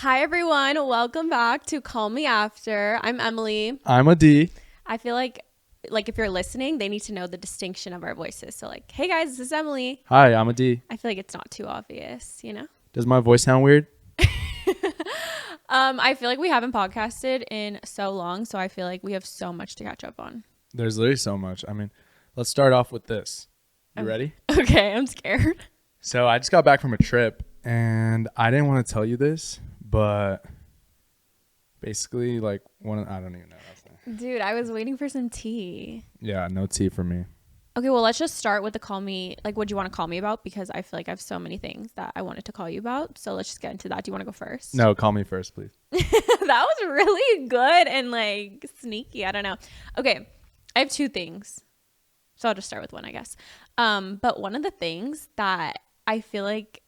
Hi, everyone. Welcome back to Call Me After. I'm Emily. I'm a D. I feel like if you're listening, they need to know the distinction of our voices. So like, hey guys, this is Emily. Hi, I'm a D. I feel like it's not too obvious, you know? Does my voice sound weird? I feel like we haven't podcasted in so long, so I feel like we have so much to catch up on. There's literally so much. I mean, let's start off with this. You ready? Okay, I'm scared. So I just got back from a trip, and I didn't want to tell you this, but basically, I don't even know. Dude, I was waiting for some tea. Yeah, no tea for me. Okay, well, let's just start with the call me, what do you want to call me about? Because I feel like I have so many things that I wanted to call you about. So let's just get into that. Do you want to go first? No, call me first, please. That was really good and sneaky. I don't know. Okay, I have two things. So I'll just start with one, I guess. But one of the things that I feel like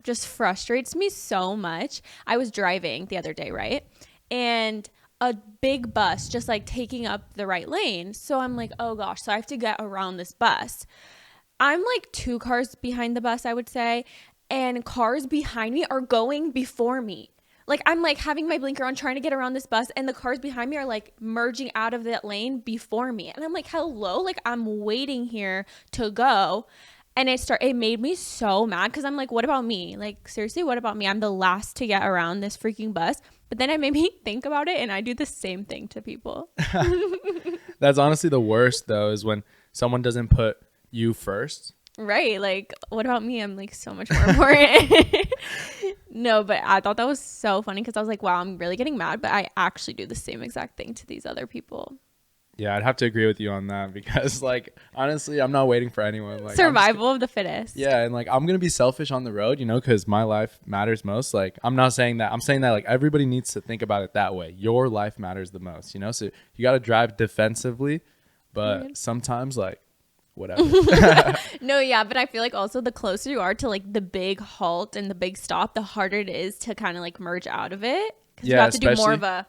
just frustrates me so much. I was driving the other day, right? And a big bus just taking up the right lane. So I'm like, oh gosh, so I have to get around this bus. I'm like 2 cars behind the bus, I would say, and cars behind me are going before me. I'm having my blinker on trying to get around this bus, and the cars behind me are merging out of that lane before me. And I'm like, hello, I'm waiting here to go. And it made me so mad because I'm like, what about me? Seriously, what about me? I'm the last to get around this freaking bus. But then it made me think about it, and I do the same thing to people. That's honestly the worst, though, is when someone doesn't put you first. Right. What about me? I'm so much more important. No, but I thought that was so funny because I was like, wow, I'm really getting mad. But I actually do the same exact thing to these other people. Yeah, I'd have to agree with you on that because, honestly, I'm not waiting for anyone. Survival of the fittest. Yeah, and I'm gonna be selfish on the road, because my life matters most. I'm not saying that. I'm saying that everybody needs to think about it that way. Your life matters the most, So you gotta drive defensively, but sometimes whatever. No, yeah, but I feel also the closer you are to the big halt and the big stop, the harder it is to kind of merge out of it because you have to do more of a.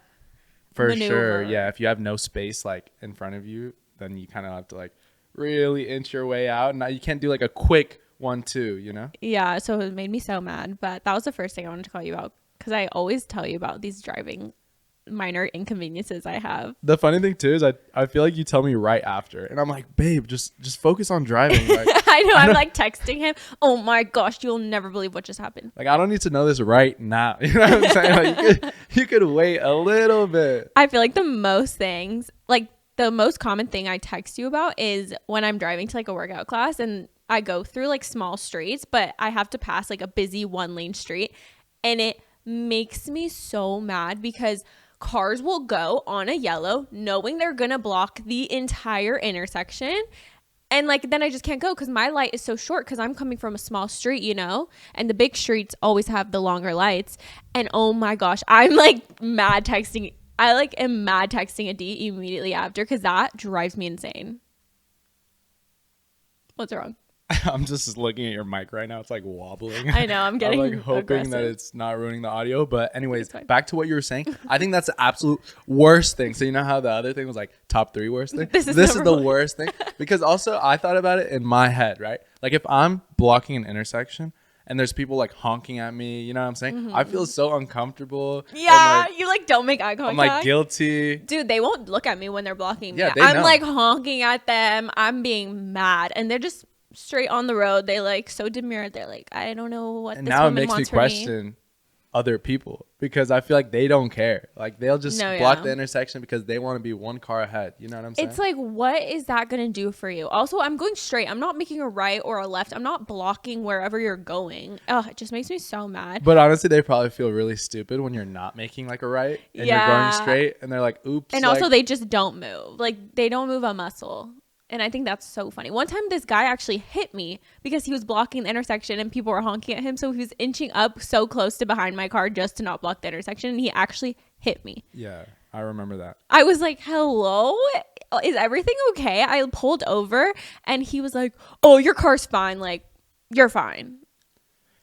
For maneuver. sure, yeah. If you have no space in front of you, then you kind of have to really inch your way out. Now you can't do a quick 1-2, Yeah, so it made me so mad. But that was the first thing I wanted to call you about because I always tell you about these driving minor inconveniences I have. The funny thing too is I feel like you tell me right after, and I'm like, babe, just focus on driving. I know. I'm texting him. Oh my gosh, you'll never believe what just happened. I don't need to know this right now. You know what I'm saying? You could wait a little bit. I feel the most things, the most common thing I text you about is when I'm driving to a workout class and I go through small streets, but I have to pass a busy 1-lane street, and it makes me so mad because cars will go on a yellow knowing they're gonna block the entire intersection, and then I just can't go because my light is so short because I'm coming from a small street, and the big streets always have the longer lights. And oh my gosh, I'm mad texting. I am mad texting a D immediately after because that drives me insane. What's wrong? I'm just looking at your mic right now. It's wobbling. I know. I'm getting I'm hoping aggressive. that it's not ruining the audio. But anyways, back to what you were saying. I think that's the absolute worst thing. So you know how the other thing was top 3 worst thing? This is the worst thing. Because also I thought about it in my head, right? If I'm blocking an intersection and there's people honking at me, you know what I'm saying? Mm-hmm. I feel so uncomfortable. Yeah, you don't make eye contact. I'm guilty. Dude, they won't look at me when they're blocking me. Yeah, I'm know. Honking at them. I'm being mad. And they're just straight on the road. They so demure. They're I don't know what and this now woman it makes me wants question other people because I feel they don't care. They'll just block the intersection because they want to be 1 car ahead. You know what I'm saying? It's what is that gonna do for you? Also, I'm going straight. I'm not making a right or a left. I'm not blocking wherever you're going. Oh, it just makes me so mad. But honestly, they probably feel really stupid when you're not making a right and you're going straight, and they're oops. And also they just don't move. They don't move a muscle. And I think that's so funny. One time this guy actually hit me because he was blocking the intersection and people were honking at him. So he was inching up so close to behind my car just to not block the intersection. And he actually hit me. Yeah, I remember that. I was like, hello? Is everything okay? I pulled over and he was like, oh, your car's fine. You're fine.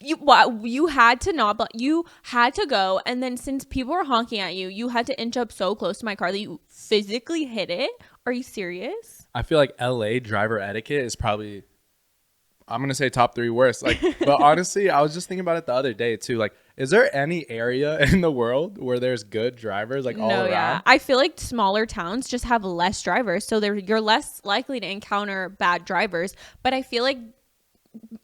You had to not block. You had to go. And then since people were honking at you, you had to inch up so close to my car that you physically hit it. Are you serious? I feel LA driver etiquette is probably I'm gonna say top 3 worst. Like, but honestly, I was just thinking about it the other day too. Like, is there any area in the world where there's good drivers like all around? Yeah. I feel like smaller towns just have less drivers, so you're less likely to encounter bad drivers. But I feel like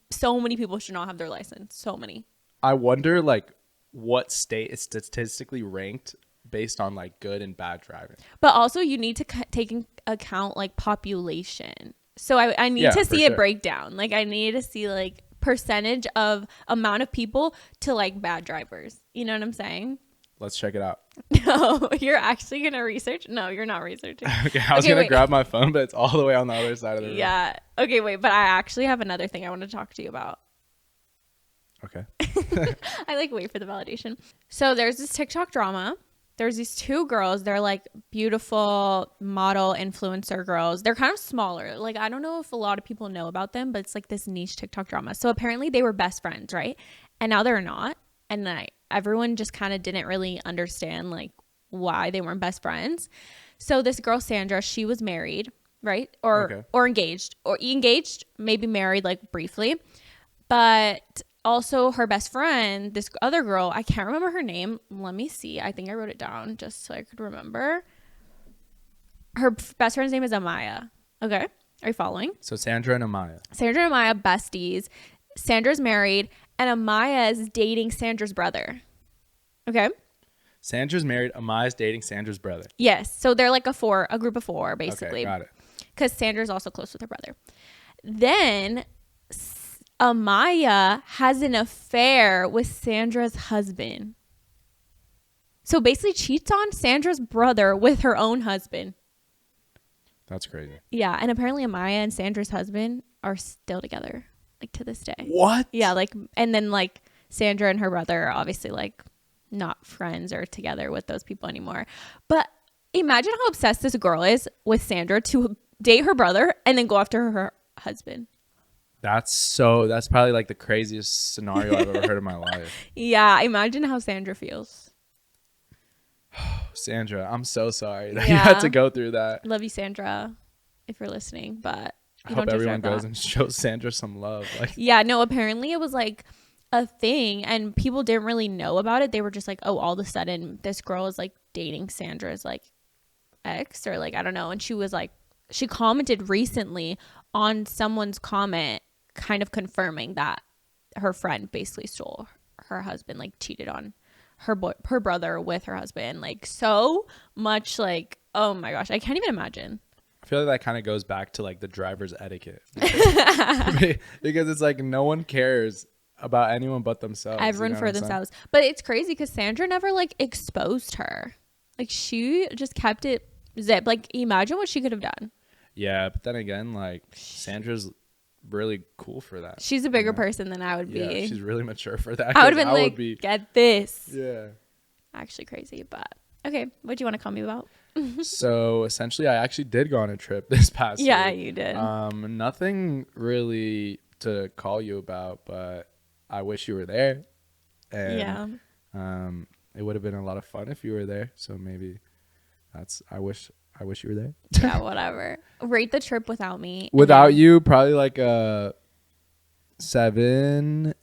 so many people should not have their license. So many. I wonder like what state is statistically ranked based on like good and bad driving. But also you need to take into account like population. So I need to see a breakdown. Like I need to see like percentage of amount of people to like bad drivers. You know what I'm saying? Let's check it out. No, you're actually going to research? No, you're not researching. Okay, I was going to grab my phone, but it's all the way on the other side of the room. Yeah. Okay, wait, but I actually have another thing I want to talk to you about. Okay. I like wait for the validation. So there's this TikTok drama. There's these 2 girls. They're like beautiful model influencer girls. They're kind of smaller. Like I don't know if a lot of people know about them, but it's like this niche TikTok drama. So apparently they were best friends, right? And now they're not. And everyone just kind of didn't really understand like why they weren't best friends. So this girl Sandra, she was married, right? Or engaged, maybe married like briefly. But also her best friend, this other girl, I can't remember her name. Let me see. I think I wrote it down just so I could remember. Her best friend's name is Amaya. Okay. Are you following? So Sandra and Amaya, besties. Sandra's married and Amaya is dating Sandra's brother. Okay. Sandra's married. Amaya's dating Sandra's brother. Yes. So they're like a group of 4 basically. Okay, got it. Because Sandra's also close with her brother. Then Amaya has an affair with Sandra's husband. So basically cheats on Sandra's brother with her own husband. That's crazy. Yeah. And apparently Amaya and Sandra's husband are still together, like to this day. What? Yeah. Like, and then like Sandra and her brother are obviously like not friends or together with those people anymore. But imagine how obsessed this girl is with Sandra to date her brother and then go after her husband. That's probably like the craziest scenario I've ever heard in my life. Yeah, imagine how Sandra feels. Sandra, I'm so sorry that you had to go through that. Love you, Sandra, if you're listening, but I hope everyone goes and shows Sandra some love. Like, yeah, no, apparently it was like a thing and people didn't really know about it. They were just like, oh, all of a sudden this girl is like dating Sandra's like ex or like, I don't know. And she was like, she commented recently on someone's comment kind of confirming that her friend basically stole her husband, like cheated on her brother with her husband. Like so much like, oh my gosh, I can't even imagine. I feel like that kind of goes back to like the driver's etiquette. Because it's like no one cares about anyone but themselves. Everyone for themselves. But it's crazy because Sandra never like exposed her. Like she just kept it zipped. Like imagine what she could have done. Yeah, but then again, like Sandra's really cool for that. She's a bigger person than I would be. Yeah, she's really mature for that. I would have been like, get this. Yeah. Actually crazy, but okay. What do you want to call me about? So essentially, I actually did go on a trip this past week. Yeah, you did. Nothing really to call you about, but I wish you were there. And, it would have been a lot of fun if you were there. So maybe I wish you were there. Yeah, whatever. Rate the trip without me. Without you, probably like a 7-ish.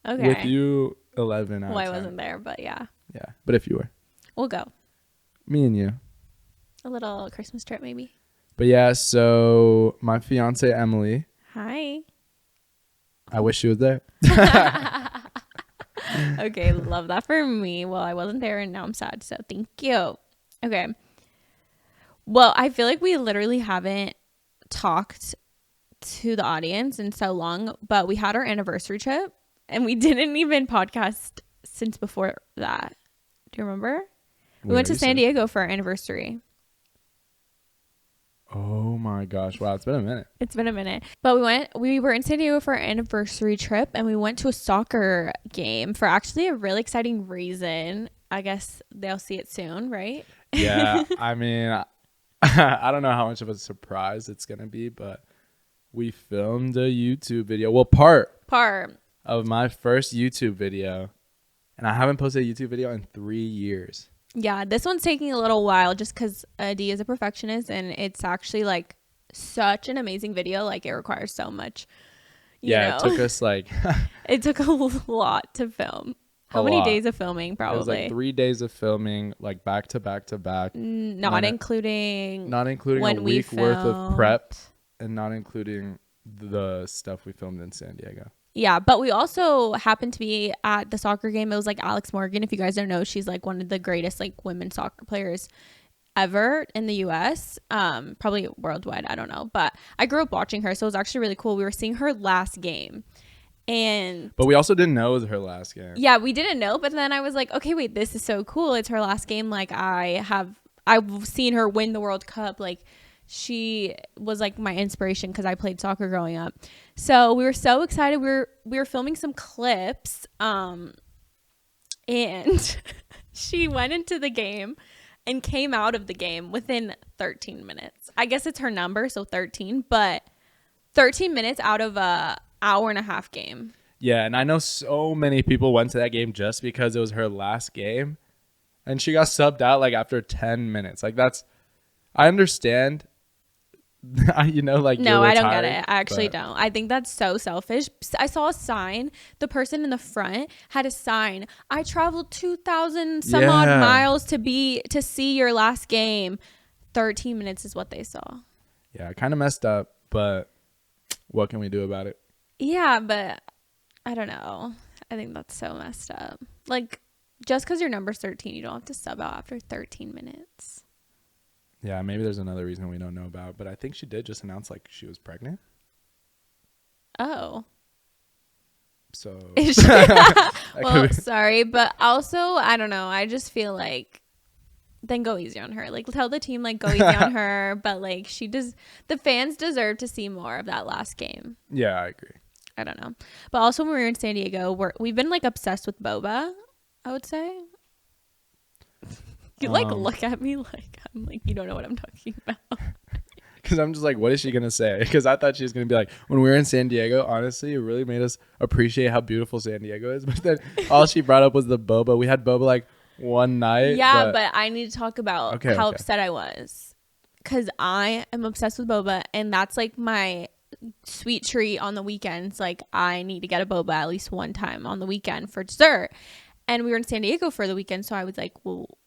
Okay. With you, 11 out of 10. I wasn't there, but yeah. Yeah, but if you were. We'll go. Me and you. A little Christmas trip, maybe. But yeah, so my fiance Emily. Hi. I wish she was there. Okay, love that for me. Well, I wasn't there and now I'm sad, so thank you. Okay. Well, I feel like we literally haven't talked to the audience in so long, but we had our anniversary trip and we didn't even podcast since before that. Do you remember? We went to San Diego for our anniversary. Oh my gosh. Wow, it's been a minute. It's been a minute. But we were in San Diego for our anniversary trip and we went to a soccer game for actually a really exciting reason. I guess they'll see it soon, right? Yeah. I mean, I don't know how much of a surprise it's going to be, but we filmed a YouTube video. Well, part of my first YouTube video. And I haven't posted a YouTube video in 3 years. Yeah, this one's taking a little while just because Adi is a perfectionist and it's actually like such an amazing video. Like, it requires so much, it took us like it took a lot to film. How many days of filming? Probably. It was like 3 days of filming, like back to back to back. Not including a week worth of prep, and not including the stuff we filmed in San Diego. Yeah, but we also happened to be at the soccer game. It was like Alex Morgan. If you guys don't know, she's like one of the greatest like women soccer players ever in the US, probably worldwide, I don't know, but I grew up watching her, so it was actually really cool. We were seeing her last game, but we also didn't know it was her last game. Yeah, we didn't know, but then I was like, okay, wait, this is so cool. It's her last game. Like, I've seen her win the World Cup. Like, she was like my inspiration because I played soccer growing up. So we were so excited. We were filming some clips, and she went into the game and came out of the game within 13 minutes. I guess it's her number, so 13, but 13 minutes out of a hour and a half game. Yeah, and I know so many people went to that game just because it was her last game, and she got subbed out like after 10 minutes. Like, I understand. Like, no, I don't get it. I actually don't. I think that's so selfish. I saw a sign. The person in the front had a sign. I traveled 2,000 some odd miles to see your last game. 13 minutes is what they saw. Yeah, kind of messed up, but what can we do about it? Yeah, but I don't know. I think that's so messed up. Like, just because your number's 13, you don't have to sub out after 13 minutes. Yeah, maybe there's another reason we don't know about, but I think she did just announce like she was pregnant. Oh. So. Well, sorry, but also, I don't know. I just feel like then go easy on her. Like, tell the team, like, go easy on her, but like, the fans deserve to see more of that last game. Yeah, I agree. I don't know. But also, when we were in San Diego, we've been like obsessed with boba, I would say. You like look at me like I'm like, you don't know what I'm talking about. Because I'm just like, what is she going to say? Because I thought she was going to be like, when we were in San Diego, honestly, it really made us appreciate how beautiful San Diego is. But then all she brought up was the boba. We had boba like one night. Yeah, but I need to talk about how upset I was. Because I am obsessed with boba. And that's like my sweet treat on the weekends. Like, I need to get a boba at least one time on the weekend for dessert. And we were in San Diego for the weekend. So I was like, well,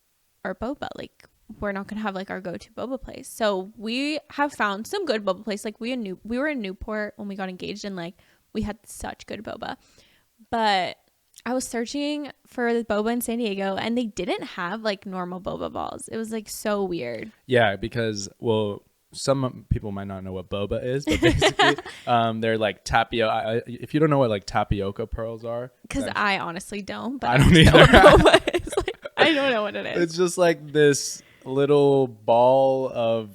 our boba, like, we're not gonna have like our go-to boba place. So we have found some good boba place. Like, we were in Newport when we got engaged, and like we had such good boba. But I was searching for the boba in San Diego, and they didn't have like normal boba balls. It was like so weird. Yeah, because some people might not know what boba is, but basically they're like tapioca. If you don't know what like tapioca pearls are, because I honestly don't, but I don't either. Know what boba is. Like, I don't know what it is. It's just like this little ball of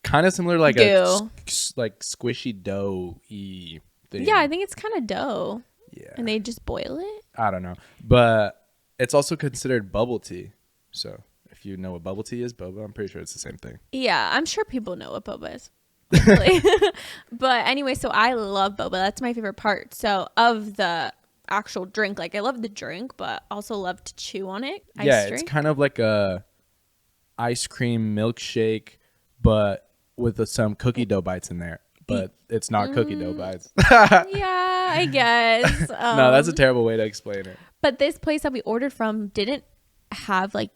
kind of similar like like squishy dough-y thing. Yeah, I think it's kind of dough. Yeah. And they just boil it? I don't know. But it's also considered bubble tea. So if you know what bubble tea is, boba, I'm pretty sure it's the same thing. Yeah, I'm sure people know what boba is. But anyway, so I love boba. That's my favorite part. So of the actual drink, like, I love the drink, but also love to chew on it. It's kind of like a ice cream milkshake, but with some cookie dough bites in there. But it's not cookie dough bites. Yeah, I guess. No, that's a terrible way to explain it. But this place that we ordered from didn't have like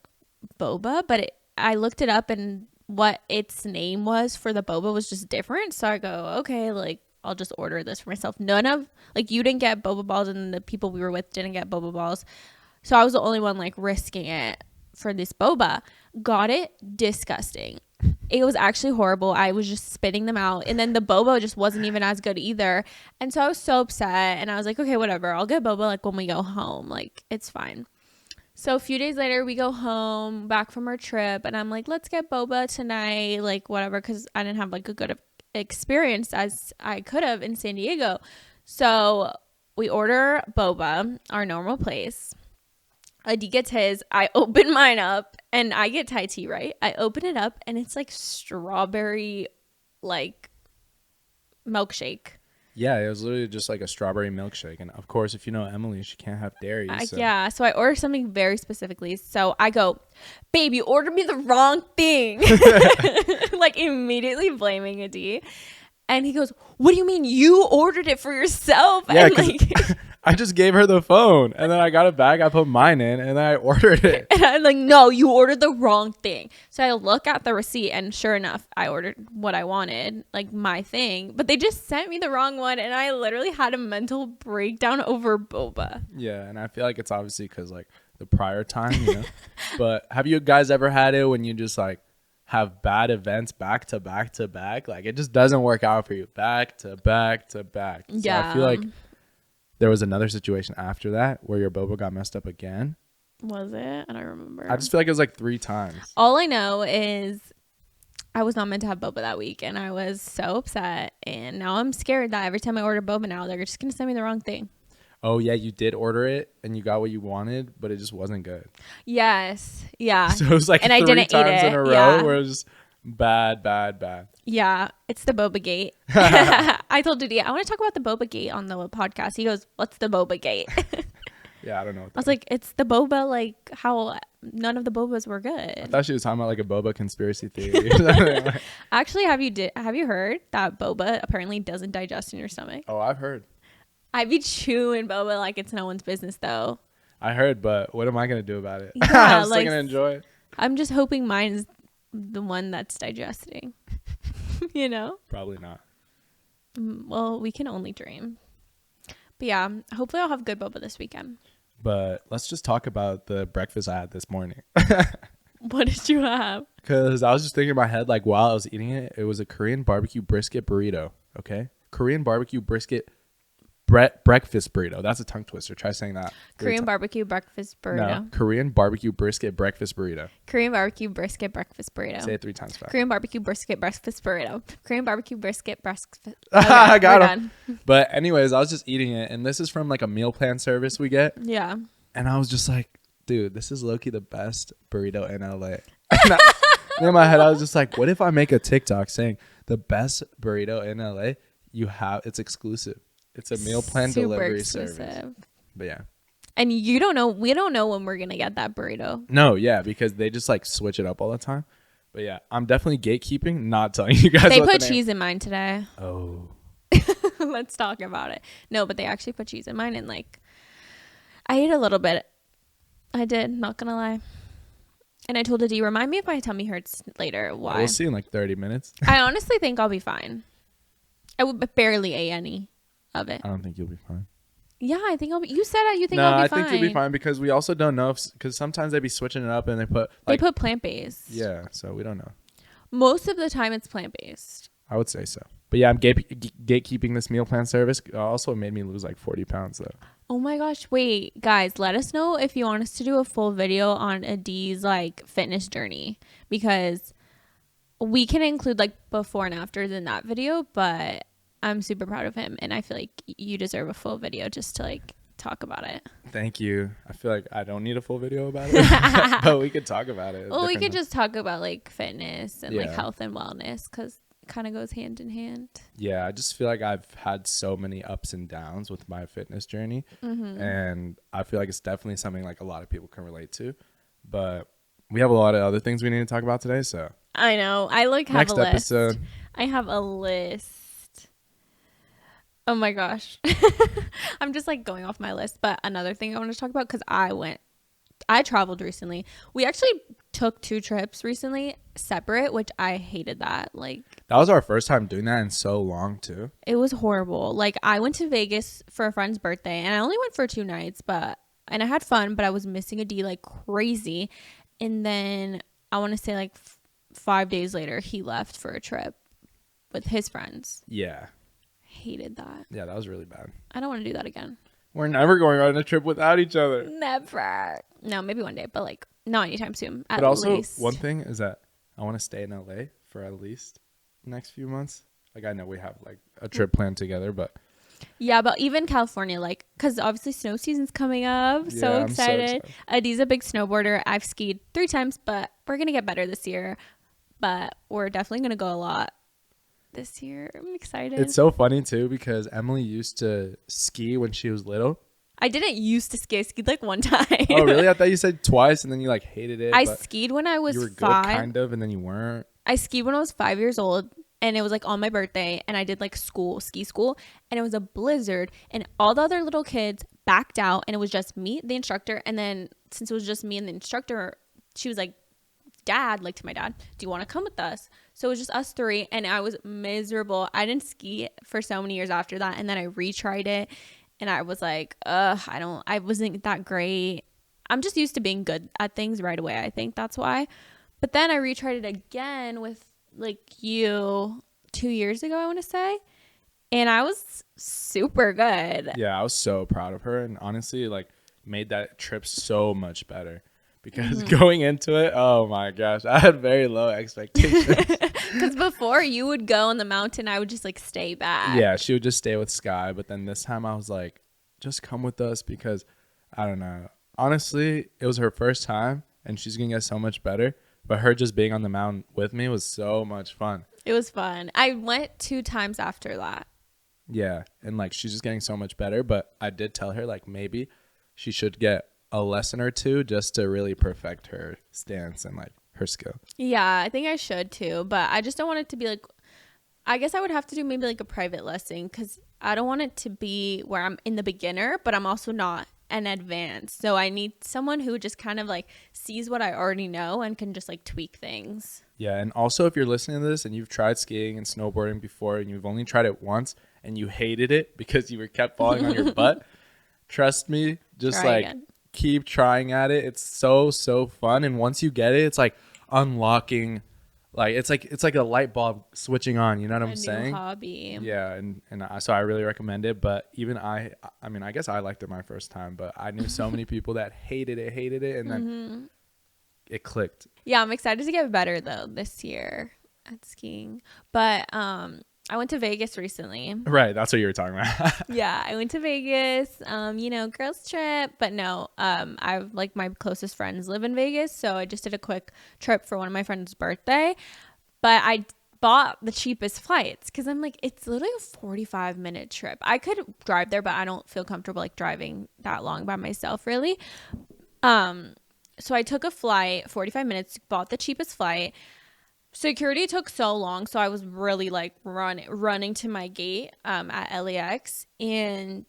boba, but I looked it up, and what its name was for the boba was just different. So I go, okay, like, I'll just order this for myself. None of, like, you didn't get boba balls, and the people we were with didn't get boba balls. So I was the only one like risking it for this boba. Got it. Disgusting. It was actually horrible. I was just spitting them out. And then the boba just wasn't even as good either. And so I was so upset. And I was like, okay, whatever. I'll get boba like when we go home. Like, it's fine. So a few days later, we go home back from our trip. And I'm like, let's get boba tonight. Like, whatever. Because I didn't have like a good experience as I could have in San Diego. So we order boba, our normal place. Adi gets his. I open mine up, and I get Thai tea, right? I open it up, and it's like strawberry, like, milkshake. Yeah, it was literally just like a strawberry milkshake. And of course, if you know Emily, she can't have dairy. So. Yeah, so I ordered something very specifically. So I go, babe, you ordered me the wrong thing. Like immediately blaming Adi. And he goes, what do you mean you ordered it for yourself? Yeah, and like I just gave her the phone and then I got a bag. I put mine in and then I ordered it. And I'm like, no, you ordered the wrong thing. So I look at the receipt and sure enough, I ordered what I wanted, like my thing. But they just sent me the wrong one. And I literally had a mental breakdown over boba. Yeah. And I feel like it's obviously because like the prior time, you know. But have you guys ever had it when you just like have bad events back to back to back? Like it just doesn't work out for you back to back to back. So Yeah. I feel like there was another situation after that where your boba got messed up again. Was it? I don't remember. I just feel like it was like 3 times. All I know is I was not meant to have boba that week and I was so upset. And now I'm scared that every time I order boba now, they're just going to send me the wrong thing. Oh, yeah, you did order it and you got what you wanted, but it just wasn't good. Yes. Yeah. So it was like and 3 I didn't times eat it. in a row Yeah. where it was just bad. Yeah. It's the Boba Gate. I told Didi, I want to talk about the Boba Gate on the podcast. He goes, what's the Boba Gate? Yeah, I don't know. I was like, it's the boba, like how none of the bobas were good. I thought she was talking about like a boba conspiracy theory. Actually, have you heard that boba apparently doesn't digest in your stomach? Oh, I've heard. I be chewing boba like it's no one's business though. I heard, but what am I gonna do about it? Yeah, I'm still like, gonna enjoy it. I'm just hoping mine's the one that's digesting. You know? Probably not. Well, we can only dream. But yeah, hopefully I'll have good boba this weekend. But let's just talk about the breakfast I had this morning. What did you have? Because I was just thinking in my head, like while I was eating it, it was a Korean barbecue brisket burrito. Okay, Korean barbecue brisket breakfast burrito. That's a tongue twister. Try saying that. Korean barbecue breakfast burrito. No, Korean barbecue brisket breakfast burrito. Korean barbecue brisket breakfast burrito. Say it 3 times fast. Korean barbecue brisket breakfast burrito. Korean barbecue brisket breakfast. Okay, I got him. done. But anyways, I was just eating it, and this is from like a meal plan service we get. Yeah. And I was just like, dude, this is low-key the best burrito in LA. And in my head, I was just like, what if I make a TikTok saying the best burrito in LA? It's exclusive. It's a meal plan delivery service. But yeah. And we don't know when we're going to get that burrito. No, yeah, because they just like switch it up all the time. But yeah, I'm definitely gatekeeping, not telling you guys. They what put the cheese in mine today. Oh. Let's talk about it. No, but they actually put cheese in mine and like I ate a little bit. I did, not going to lie. And I told Adi, remind me if my tummy hurts later. Why? We'll see in like 30 minutes. I honestly think I'll be fine. I would barely ate any of it. I don't think you'll be fine. Yeah, I think I'll be. You said you think No, I'll be I fine. think you'll be fine because we also don't know because sometimes they be switching it up and they put plant-based. Yeah, so we don't know. Most of the time it's plant-based. I would say so. But yeah, I'm gatekeeping this meal plan service. Also, it made me lose like 40 pounds though. Oh my gosh. Wait, guys, let us know if you want us to do a full video on Adi's like fitness journey because we can include like before and afters in that video, but I'm super proud of him and I feel like you deserve a full video just to like talk about it. Thank you. I feel like I don't need a full video about it, but we could talk about it. Well, we could just talk about like fitness and like health and wellness because kind of goes hand in hand. Yeah, I just feel like I've had so many ups and downs with my fitness journey, and I feel like it's definitely something like a lot of people can relate to. But we have a lot of other things we need to talk about today, so I know. I like have next a list. episode. I have a list. Oh my gosh. I'm just like going off my list, but another thing I want to talk about because I traveled recently. We actually took 2 trips recently separate, which I hated that. Like That was our first time doing that in so long too. it was horrible. Like I went to Vegas for a friend's birthday and I only went for 2 nights, and I had fun, but I was missing a D like crazy. And then I want to say like 5 days later, he left for a trip with his friends. Yeah. Hated that. Yeah, that was really bad. I don't want to do that again. We're never going on a trip without each other. Never. No, maybe one day, but like not anytime soon. But also, one thing is that I want to stay in LA for at least the next few months. Like I know we have like a trip planned together, but yeah, but even California, like, because obviously snow season's coming up. Yeah, So I'm so excited. excited. Adi's a big snowboarder. I've skied 3 times, but we're going to get better this year. But we're definitely going to go a lot this year. I'm excited. It's so funny too because Emily used to ski when she was little. I didn't used to ski. I skied like one time. Oh, really? I thought you said twice and then you like hated it. I skied when I was you were 5. Good, kind of, and then you weren't. I skied when I was 5 years old, and it was like on my birthday, and I did like ski school, and it was a blizzard, and all the other little kids backed out, and it was just me, the instructor, and then since it was just me and the instructor, she was like, Dad, like to my dad, do you want to come with us? So it was just us 3, and I was miserable. I didn't ski for so many years after that, and then I retried it, and I was like, I wasn't that great. I'm just used to being good at things right away. I think that's why. But then I retried it again with like you 2 years ago, I want to say. And I was super good. Yeah, I was so proud of her. And honestly, like made that trip so much better. Because going into it, oh my gosh, I had very low expectations. Because before you would go on the mountain, I would just like stay back. Yeah, she would just stay with Sky. But then this time I was like, just come with us because I don't know. Honestly, it was her first time and she's going to get so much better. But her just being on the mountain with me was so much fun. It was fun. I went 2 times after that. Yeah. And like she's just getting so much better. But I did tell her like maybe she should get a lesson or 2 just to really perfect her stance and like her skill. Yeah, I think I should too, but I just don't want it to be like, I guess I would have to do maybe like a private lesson because I don't want it to be where I'm in the beginner, but I'm also not an advanced. So I need someone who just kind of like sees what I already know and can just like tweak things. Yeah, and also if you're listening to this and you've tried skiing and snowboarding before and you've only tried it once and you hated it because you were kept falling on your butt, trust me, just Try like again. Keep trying at it. It's so fun, and once you get it, it's like unlocking, like it's like a light bulb switching on. You know what I'm saying? New hobby. Yeah, so I really recommend it. But even I mean, I guess I liked it my first time, but I knew so many people that hated it, and then it clicked. Yeah, I'm excited to get better though this year at skiing. But I went to Vegas recently. Right, that's what you were talking about. Yeah, I went to Vegas, girls trip, but no, I like my closest friends live in Vegas, so I just did a quick trip for one of my friends' birthday, but I bought the cheapest flights because I'm like, it's literally a 45-minute trip. I could drive there, but I don't feel comfortable like driving that long by myself really. So I took a flight, 45 minutes, bought the cheapest flight. Security took so long, so I was really like running to my gate at LAX, and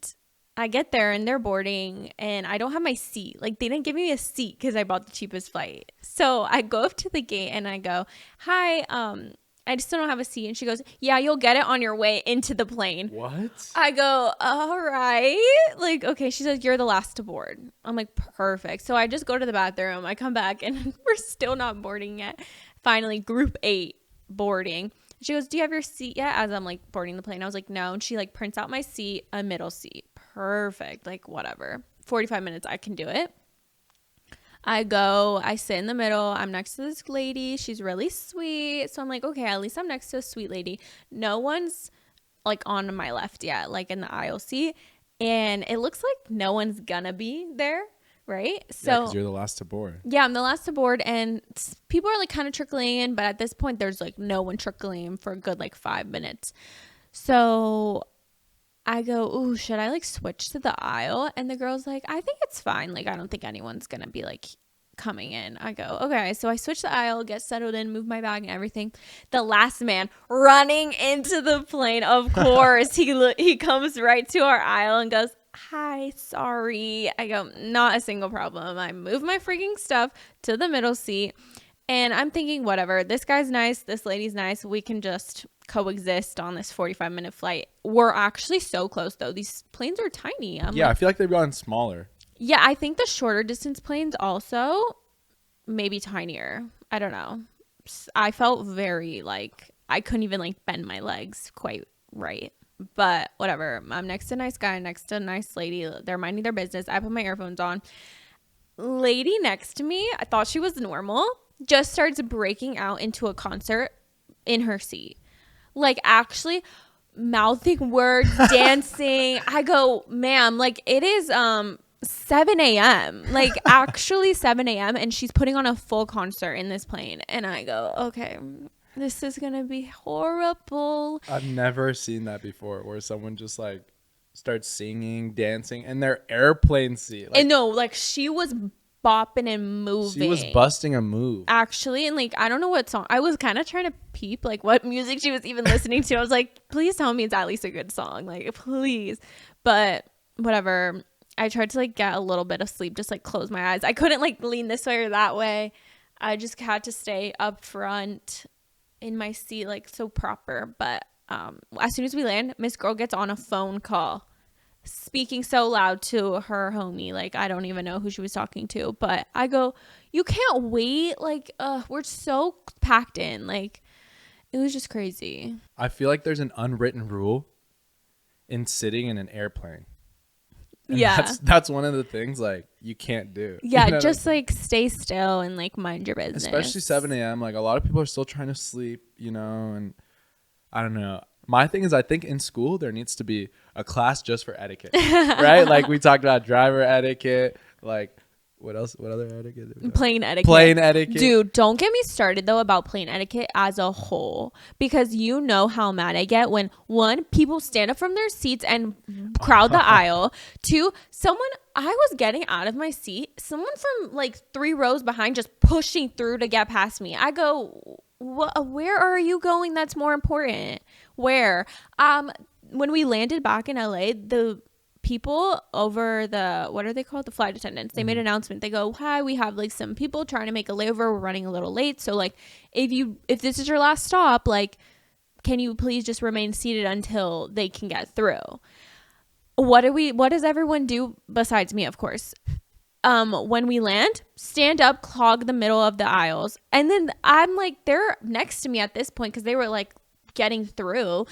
I get there and they're boarding and I don't have my seat. Like they didn't give me a seat because I bought the cheapest flight. So I go up to the gate and I go, "Hi, I just don't have a seat." And she goes, "Yeah, you'll get it on your way into the plane." What? I go, "All right." Like, okay. She says, "You're the last to board." I'm like, perfect. So I just go to the bathroom. I come back and we're still not boarding yet. Finally, group 8 boarding. She goes, "Do you have your seat yet?" As I'm like boarding the plane. I was like, "No." And she like prints out my seat, a middle seat. Perfect. Like whatever. 45 minutes, I can do it. I go, I sit in the middle. I'm next to this lady. She's really sweet. So I'm like, okay, at least I'm next to a sweet lady. No one's like on my left yet, like in the aisle seat. And it looks like no one's gonna be there. Right? So yeah, because you're the last to board. Yeah, I'm the last to board, and people are like kind of trickling in, but at this point there's like no one trickling in for a good like 5 minutes. So I go, "Ooh, should I like switch to the aisle?" And the girl's like, "I think it's fine. Like I don't think anyone's gonna be like coming in." I go, "Okay." So I switch the aisle, get settled in, move my bag and everything. The last man running into the plane, of course, he comes right to our aisle and goes, "Hi, sorry." I go, "Not a single problem." I move my freaking stuff to the middle seat, and I'm thinking, whatever, this guy's nice, this lady's nice, we can just coexist on this 45-minute flight. We're actually so close though. These planes are tiny. I feel like they've gotten smaller. Yeah, I think the shorter distance planes also maybe tinier. I don't know. I felt very like I couldn't even like bend my legs quite right. But whatever. I'm next to a nice guy, next to a nice lady. They're minding their business. I put my earphones on. Lady next to me, I thought she was normal, just starts breaking out into a concert in her seat. Like actually mouthing words, dancing. I go, "Ma'am, like it is 7 a.m. Like actually 7 a.m. and she's putting on a full concert in this plane." And I go, "Okay." this is gonna be horrible. I've never seen that before, where someone just like starts singing, dancing in their airplane seat. And no, like she was bopping and moving. She was busting a move. Actually, and like I don't know what song. I was kind of trying to peep like what music she was even listening to. I was like, please tell me it's at least a good song. Like, please. But whatever. I tried to like get a little bit of sleep, just like close my eyes. I couldn't like lean this way or that way. I just had to stay up front in my seat, like so proper. But as soon as we land, Miss Girl gets on a phone call, speaking so loud to her homie. Like, I don't even know who she was talking to. But I go, you can't wait. Like, we're so packed in. Like, it was just crazy. I feel like there's an unwritten rule in sitting in an airplane. And yeah. That's one of the things like you can't do. Yeah, you know just like stay still and like mind your business. Especially 7 a.m. Like a lot of people are still trying to sleep, you know, and I don't know. My thing is I think in school there needs to be a class just for etiquette. Right? Like we talked about driver etiquette, like what else? What other etiquette? Plane etiquette. Plane etiquette. Dude, don't get me started though about plane etiquette as a whole, because you know how mad I get when one, people stand up from their seats and crowd the aisle. Two, I was getting out of my seat, someone from like 3 rows behind just pushing through to get past me. I go, where are you going? That's more important. Where? When we landed back in LA, the people over what are they called? The flight attendants. They made an announcement. They go, hi, we have like some people trying to make a layover. We're running a little late. So like, if this is your last stop, like, can you please just remain seated until they can get through? What does everyone do besides me, of course? When we land, stand up, clog the middle of the aisles. And then I'm like, they're next to me at this point because they were like getting through.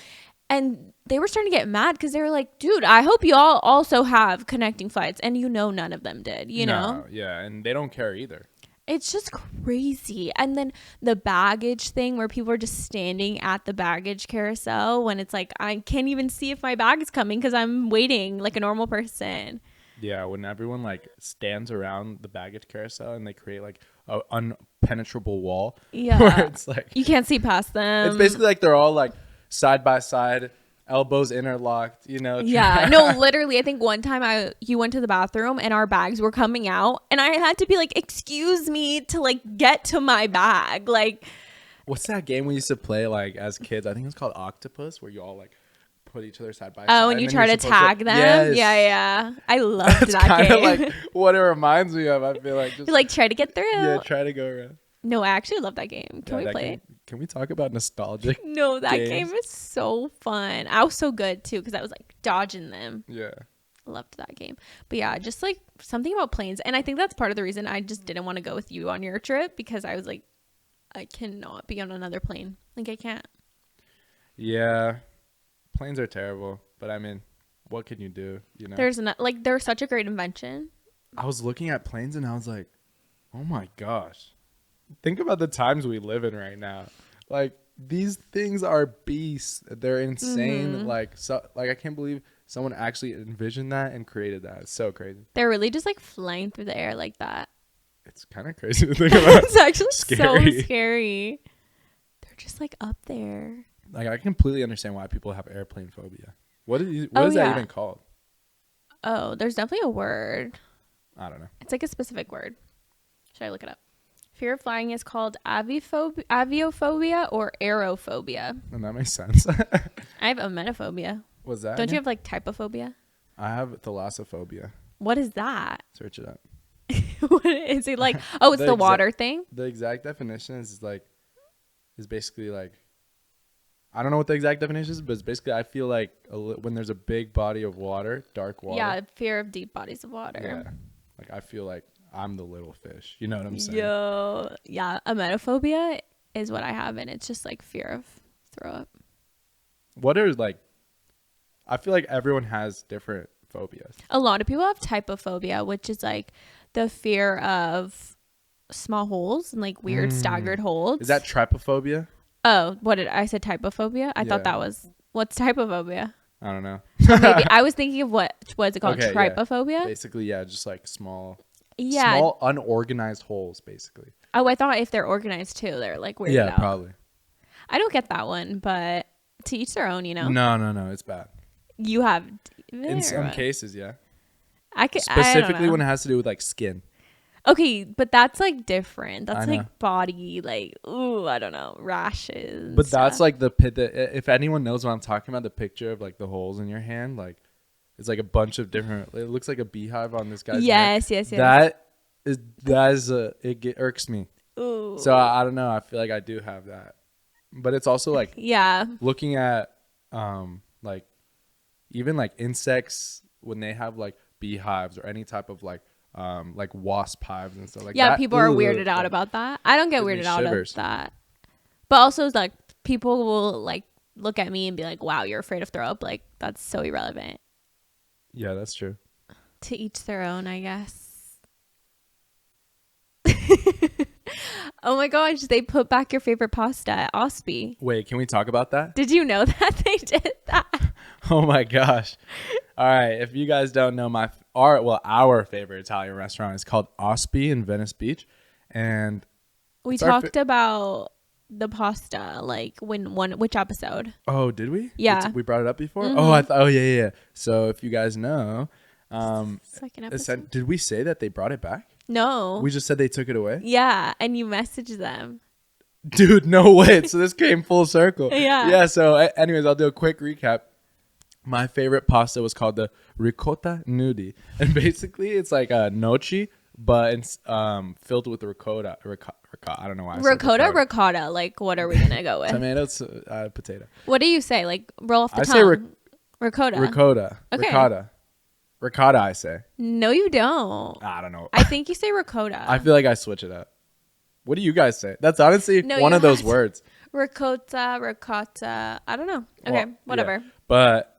And they were starting to get mad because they were like, dude, I hope you all also have connecting flights. And none of them did, you know? Yeah, and they don't care either. It's just crazy. And then the baggage thing where people are just standing at the baggage carousel when it's like, I can't even see if my bag is coming because I'm waiting like a normal person. Yeah, when everyone like stands around the baggage carousel and they create like an unpenetrable wall. Yeah. Where it's like, you can't see past them. It's basically like they're all like side by side, elbows interlocked, you know. Yeah. No, literally, I think one time you went to the bathroom and our bags were coming out and I had to be like, excuse me, to like get to my bag. Like, what's that game we used to play like as kids? I think it's called Octopus, where you all like put each other side by side. Oh, and you try to tag them? Yes. Yeah. I loved That's that kind game. of like what it reminds me of. I feel like just you like try to get through. Yeah, try to go around. No, I actually love that game. Can we play it? Can we talk about nostalgic? No, that games? game is so fun. I was so good too because I was like dodging them. Yeah. Loved that game. But yeah, just like something about planes. And I think that's part of the reason I just didn't want to go with you on your trip, because I was like, I cannot be on another plane. Like, I can't. Yeah. Planes are terrible. But I mean, what can you do? You know, they're such a great invention. I was looking at planes and I was like, oh my gosh. Think about the times we live in right now. Like, these things are beasts. They're insane. Mm-hmm. Like I can't believe someone actually envisioned that and created that. It's so crazy. They're really just like flying through the air like that. It's kind of crazy to think about. It's actually Scary. so scary. They're just like up there. Like, I completely understand why people have airplane phobia. What is that even called? Oh, there's definitely a word. I don't know. It's like a specific word. Should I look it up? Fear of flying is called aviophobia or aerophobia. And that makes sense. I have emetophobia. What's that? Don't you have like typophobia? I have thalassophobia. What is that? Search it up. What is it like? Oh, it's the water thing? The exact definition is basically like, I don't know what the exact definition is, but it's basically, I feel like when there's a big body of water, dark water. Yeah, fear of deep bodies of water. Yeah. Like, I feel like I'm the little fish. You know what I'm saying? Yo, yeah. Emetophobia is what I have, and it's just like fear of throw up. What are like, I feel like everyone has different phobias. A lot of people have typophobia, which is like the fear of small holes and like weird staggered holes. Is that trypophobia? Oh, what did I said? Typophobia? I thought that was, what's typophobia? I don't know. Maybe I was thinking of what was it called? Okay, Trypophobia? Yeah. Basically, yeah, just like small unorganized holes, basically. Oh, I thought if they're organized too, they're like weirded out. Yeah, probably. I don't get that one, but to each their own, No, it's bad. You have in some cases, yeah. I don't Specifically know. when it has to do with like skin. Okay, but that's like different. That's like body, like, ooh, I don't know, rashes. But that's like if anyone knows what I'm talking about, the picture of like the holes in your hand, like it's like a bunch of different. It looks like a beehive on this guy's neck. Yes. That is irks me. Ooh. So I don't know. I feel like I do have that, but it's also like looking at like even like insects when they have like beehives or any type of like wasp hives and stuff like that. Yeah, people are weirded out about that. I don't get weirded out of that. But also it's like people will like look at me and be like, wow, you're afraid of throw up. Like that's so irrelevant. Yeah, that's true. To each their own, I guess. Oh my gosh, they put back your favorite pasta at Osby. Wait, can we talk about that? Did you know that they did that? Oh my gosh. All right, if you guys don't know, our favorite Italian restaurant is called Osby in Venice Beach, and we talked about the pasta like which episode? Oh, did we? Yeah, we brought it up before. Mm-hmm. Oh yeah. So if you guys know, second episode. Did we say that they brought it back? No, we just said they took it away. Yeah, and you messaged them. Dude, no way. So this came full circle. Yeah. So anyways, I'll do a quick recap. My favorite pasta was called the ricotta nudi, and basically it's like a gnocchi, but it's filled with ricotta. I don't know why. Ricotta. Like, what are we gonna go with? Tomatoes, potato. What do you say? Like, roll off the tongue. I say ricotta. Ricotta. Okay. Ricotta. I say. No, you don't. I don't know. I think you say ricotta. I feel like I switch it up. What do you guys say? That's honestly one of those words. Ricotta. I don't know. Okay, whatever. Yeah. But.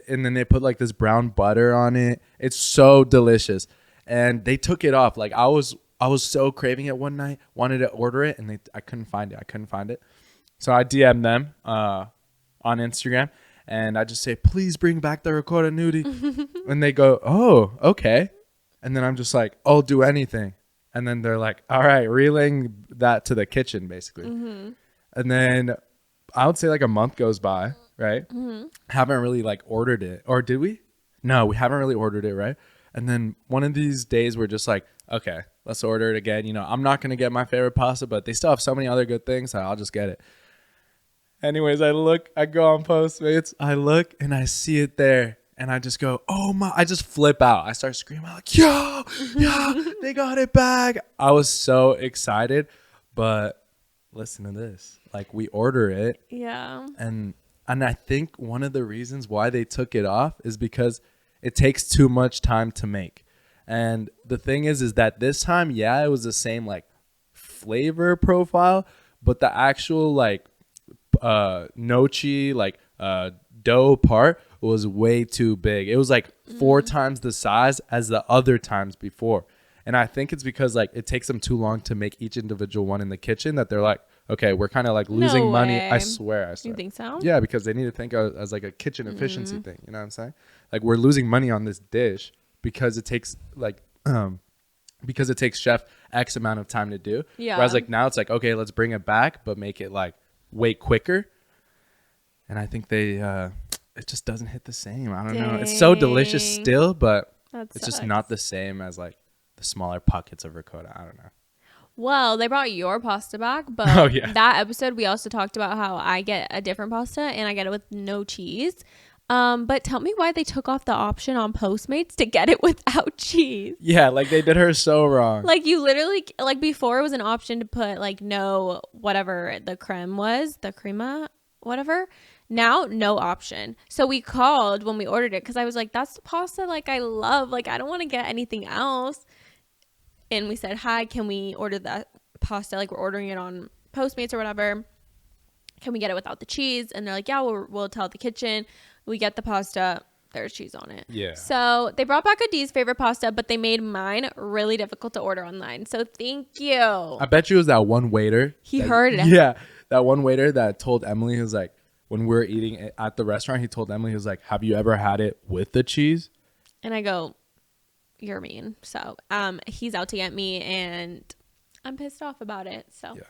And then they put like this brown butter on it. It's so delicious. And they took it off. Like I was so craving it one night, wanted to order it, and I couldn't find it. So I DM'd them on Instagram, and I just say, please bring back the ricotta nudi. And they go, oh, okay. And then I'm just like, I'll do anything. And then they're like, all right, relaying that to the kitchen basically. Mm-hmm. And then I would say like a month goes by. Right? Mm-hmm. Haven't really like ordered it. Or did we? No, we haven't really ordered it, right? And then one of these days we're just like, okay, let's order it again. I'm not going to get my favorite pasta, but they still have so many other good things, so I'll just get it. Anyways, I go on Postmates, I look and I see it there. And I just go, oh my, I just flip out. I start screaming like, yo, they got it back. I was so excited, but listen to this. Like we order it. Yeah. And I think one of the reasons why they took it off is because it takes too much time to make. And the thing is that this time, it was the same like flavor profile, but the actual like gnocchi like dough part was way too big. It was like 4 times the size as the other times before. And I think it's because like it takes them too long to make each individual one in the kitchen that they're like, okay, we're kind of like losing money. I swear. You think so? Yeah, because they need to think of as like a kitchen efficiency thing. You know what I'm saying? Like we're losing money on this dish because it takes like because it takes chef X amount of time to do. Yeah. Whereas like now it's like, okay, let's bring it back, but make it like way quicker. And I think it just doesn't hit the same. I don't know. It's so delicious still, but it's just not the same as like the smaller pockets of ricotta. I don't know. Well, they brought your pasta back, but that episode we also talked about how I get a different pasta and I get it with no cheese. But tell me why they took off the option on Postmates to get it without cheese. Yeah, like they did her so wrong. Like you literally, like before it was an option to put like no, whatever the creme was, the crema, whatever. Now, no option. So we called when we ordered it because I was like, that's the pasta like I love. Like I don't want to get anything else. And we said, hi, can we order that pasta? Like we're ordering it on Postmates or whatever. Can we get it without the cheese? And they're like, yeah, we'll tell the kitchen. We get the pasta. There's cheese on it. Yeah. So they brought back Adie's favorite pasta, but they made mine really difficult to order online. So thank you. I bet you it was that one waiter. He heard it. Yeah. That one waiter that told Emily, he was like, when we were eating at the restaurant, he told Emily, he was like, have you ever had it with the cheese? And I go, you're mean. So he's out to get me and I'm pissed off about it. So yeah.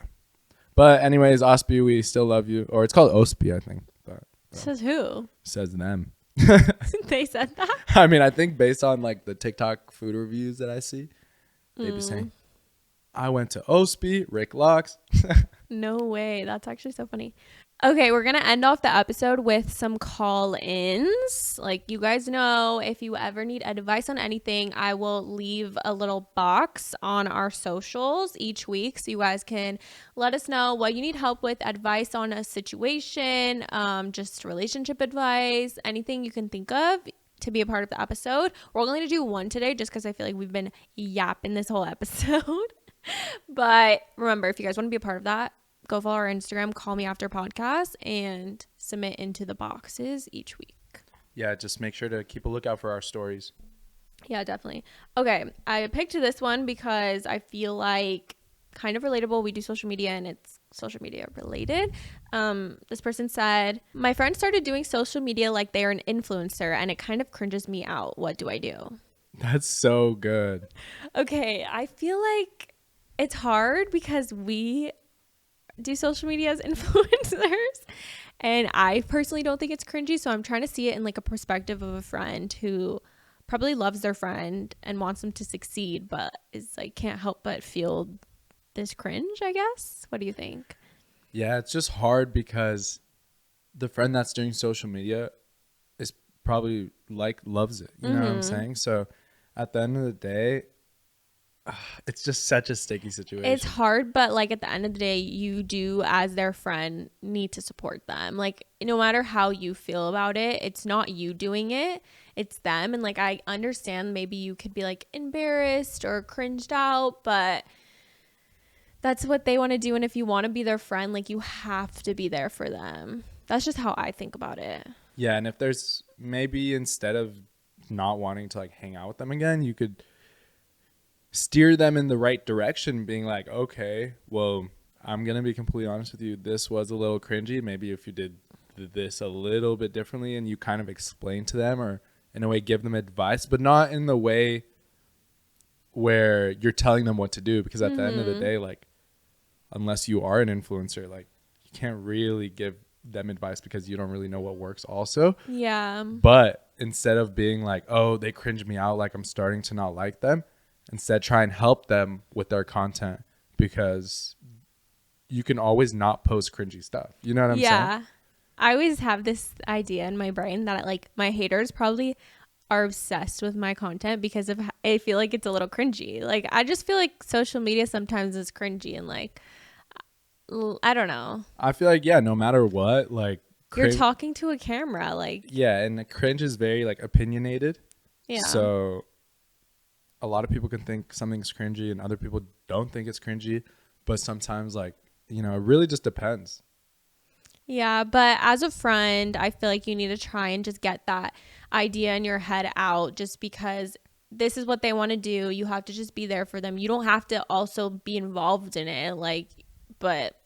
But anyways, Ospi, we still love you. Or it's called Ospi, I think. But, says who? Says them. They said that? I mean, I think based on like the TikTok food reviews that I see, they be saying, I went to Ospi, Rick Locks. No way. That's actually so funny. Okay, we're going to end off the episode with some call-ins. Like, you guys know, if you ever need advice on anything, I will leave a little box on our socials each week so you guys can let us know what you need help with, advice on a situation, just relationship advice, anything you can think of to be a part of the episode. We're only going to do one today just because I feel like we've been yapping this whole episode. But remember, if you guys want to be a part of that, go follow our Instagram, Call Me After Podcast, and submit into the boxes each week. Yeah, just make sure to keep a lookout for our stories. Yeah, definitely. Okay, I picked this one because I feel like kind of relatable. We do social media and it's social media related. This person said, my friend started doing social media like they're an influencer and it kind of cringes me out. What do I do? That's so good. Okay, I feel like it's hard because we do social media as influencers and I personally don't think it's cringy, so I'm trying to see it in like a perspective of a friend who probably loves their friend and wants them to succeed but is like can't help but feel this cringe, I guess. What do you think? Yeah, it's just hard because the friend that's doing social media is probably like loves it, you know what I'm saying? So at the end of the day, it's just such a sticky situation. It's hard, but like at the end of the day, you do as their friend need to support them. Like no matter how you feel about it, it's not you doing it, it's them. And like I understand maybe you could be like embarrassed or cringed out, but that's what they want to do. And if you want to be their friend, like you have to be there for them. That's just how I think about it. Yeah, and if there's maybe instead of not wanting to like hang out with them again, you could steer them in the right direction, being like, okay, well, I'm going to be completely honest with you. This was a little cringy. Maybe if you did this a little bit differently and you kind of explain to them or in a way give them advice, but not in the way where you're telling them what to do. Because at the end of the day, like, unless you are an influencer, like you can't really give them advice because you don't really know what works also. Yeah. But instead of being like, oh, they cringe me out, like I'm starting to not like them, instead try and help them with their content because you can always not post cringy stuff. You know what I'm saying? Yeah. I always have this idea in my brain that like my haters probably are obsessed with my content because of I feel like it's a little cringy. Like I just feel like social media sometimes is cringy and like I don't know. I feel like no matter what, like you're talking to a camera, like and the cringe is very like opinionated. Yeah. So a lot of people can think something's cringy and other people don't think it's cringy, but sometimes like, you know, it really just depends. Yeah, but as a friend, I feel like you need to try and just get that idea in your head out just because this is what they want to do. You have to just be there for them. You don't have to also be involved in it, like, but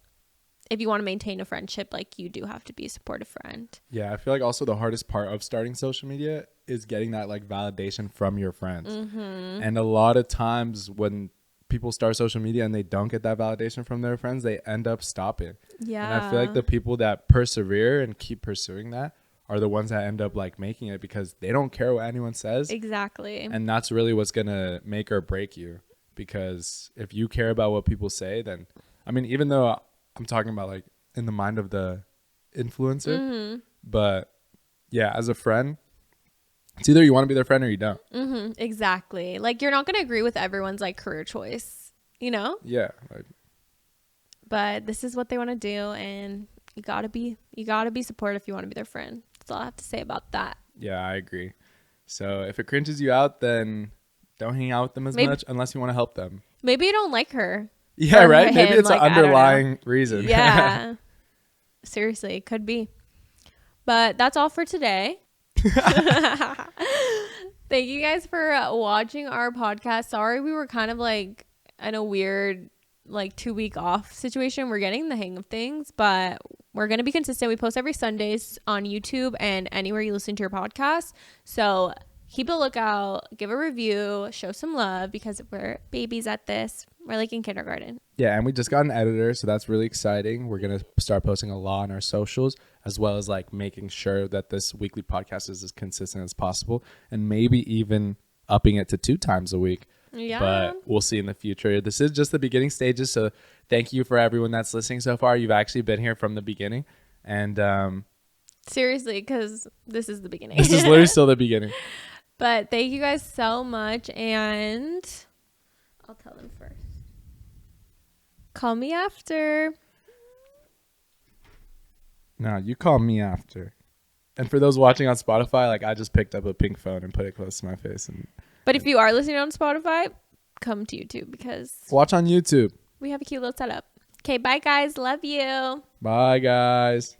if you want to maintain a friendship, like you do have to be a supportive friend. Yeah, I feel like also the hardest part of starting social media is getting that like validation from your friends. And a lot of times when people start social media and they don't get that validation from their friends, they end up stopping. Yeah. And I feel like the people that persevere and keep pursuing that are the ones that end up like making it because they don't care what anyone says. Exactly. And that's really what's going to make or break you, because if you care about what people say, then, I mean, even though I'm talking about like in the mind of the influencer, but yeah, as a friend, it's either you want to be their friend or you don't. Exactly. Like you're not going to agree with everyone's like career choice, you know? Yeah. Like, but this is what they want to do, and you gotta be supportive if you want to be their friend. That's all I have to say about that. Yeah, I agree. So if it cringes you out, then don't hang out with them as much unless you want to help them. Maybe you don't like her. Yeah, right? Maybe it's like, an underlying reason. Yeah. Seriously, it could be. But that's all for today. Thank you guys for watching our podcast. Sorry we were kind of like in a weird like 2-week off situation. We're getting the hang of things, but we're going to be consistent. We post every Sundays on YouTube and anywhere you listen to your podcast. So keep a lookout, give a review, show some love because we're babies at this. We're like in kindergarten. Yeah, and we just got an editor, so that's really exciting. We're going to start posting a lot on our socials, as well as like making sure that this weekly podcast is as consistent as possible, and maybe even upping it to 2 times a week. Yeah. But we'll see in the future. This is just the beginning stages, so thank you for everyone that's listening so far. You've actually been here from the beginning. And seriously, because this is the beginning. This is literally still the beginning. But thank you guys so much, and I'll tell them first. Call me after. No, you call me after. And for those watching on Spotify, like I just picked up a pink phone and put it close to my face. But if you are listening on Spotify, come to YouTube because watch on YouTube. We have a cute little setup. Okay, bye guys. Love you. Bye guys.